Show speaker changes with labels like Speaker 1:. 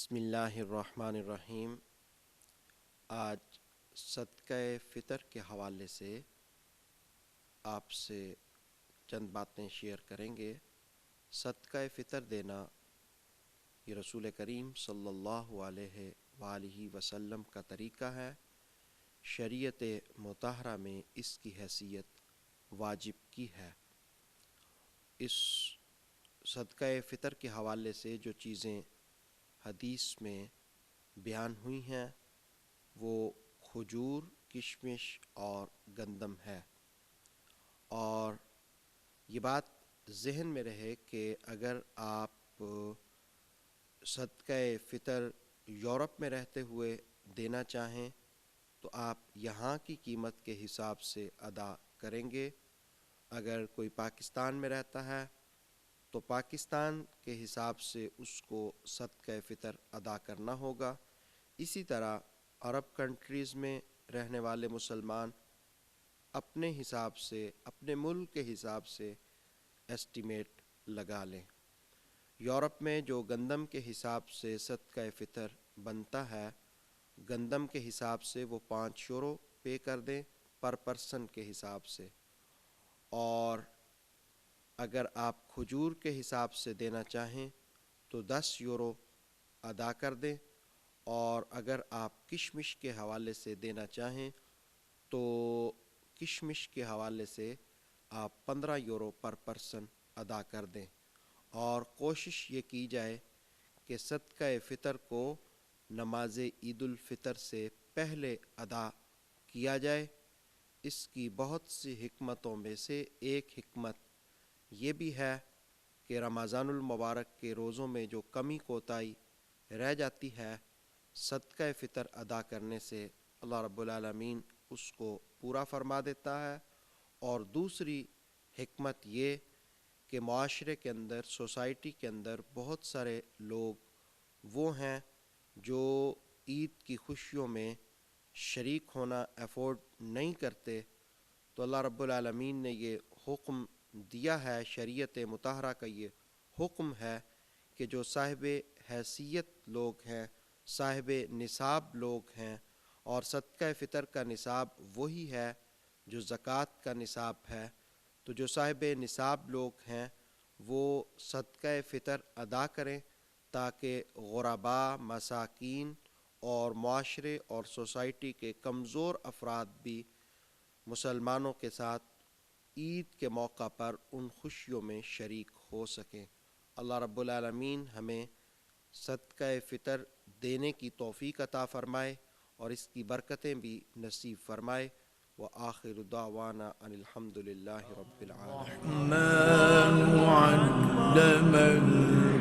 Speaker 1: بسم اللہ الرحمن الرحیم۔ آج صدقہ فطر کے حوالے سے آپ سے چند باتیں شیئر کریں گے۔ صدقہ فطر دینا یہ رسول کریم صلی اللہ علیہ وآلہ وسلم کا طریقہ ہے۔ شریعت مطہرہ میں اس کی حیثیت واجب کی ہے۔ اس صدقہ فطر کے حوالے سے جو چیزیں حدیث میں بیان ہوئی ہیں وہ کھجور، کشمش اور گندم ہے، اور یہ بات ذہن میں رہے کہ اگر آپ صدقہ فطر یورپ میں رہتے ہوئے دینا چاہیں تو آپ یہاں کی قیمت کے حساب سے ادا کریں گے۔ اگر کوئی پاکستان میں رہتا ہے تو پاکستان کے حساب سے اس کو صدقہ فطر ادا کرنا ہوگا۔ اسی طرح عرب کنٹریز میں رہنے والے مسلمان اپنے حساب سے، اپنے ملک کے حساب سے ایسٹیمیٹ لگا لیں۔ یورپ میں جو گندم کے حساب سے صدقہ فطر بنتا ہے، گندم کے حساب سے وہ 5 یورو پے کر دیں پر پرسن کے حساب سے، اور اگر آپ کھجور کے حساب سے دینا چاہیں تو 10 یورو ادا کر دیں، اور اگر آپ کشمش کے حوالے سے دینا چاہیں تو کشمش کے حوالے سے آپ 15 یورو پر پرسن ادا کر دیں، اور کوشش یہ کی جائے کہ صدقہ فطر کو نماز عید الفطر سے پہلے ادا کیا جائے۔ اس کی بہت سی حکمتوں میں سے ایک حکمت یہ بھی ہے کہ رمضان المبارک کے روزوں میں جو کمی کوتاہی رہ جاتی ہے، صدقہ فطر ادا کرنے سے اللہ رب العالمین اس کو پورا فرما دیتا ہے۔ اور دوسری حکمت یہ کہ معاشرے کے اندر، سوسائٹی کے اندر بہت سارے لوگ وہ ہیں جو عید کی خوشیوں میں شریک ہونا افورڈ نہیں کرتے، تو اللہ رب العالمین نے یہ حکم دیا ہے، شریعت مطہرہ کا یہ حکم ہے کہ جو صاحب حیثیت لوگ ہیں، صاحب نصاب لوگ ہیں، اور صدقہ فطر کا نصاب وہی ہے جو زکوٰۃ کا نصاب ہے، تو جو صاحب نصاب لوگ ہیں وہ صدقہ فطر ادا کریں تاکہ غرباء، مساکین اور معاشرے اور سوسائٹی کے کمزور افراد بھی مسلمانوں کے ساتھ عید کے موقع پر ان خوشیوں میں شریک ہو سکیں۔ اللہ رب العالمین ہمیں صدقہ فطر دینے کی توفیق عطا فرمائے اور اس کی برکتیں بھی نصیب فرمائے۔ وآخر دعوانا ان الحمد للہ رب العالمین۔
Speaker 2: الرحمن علم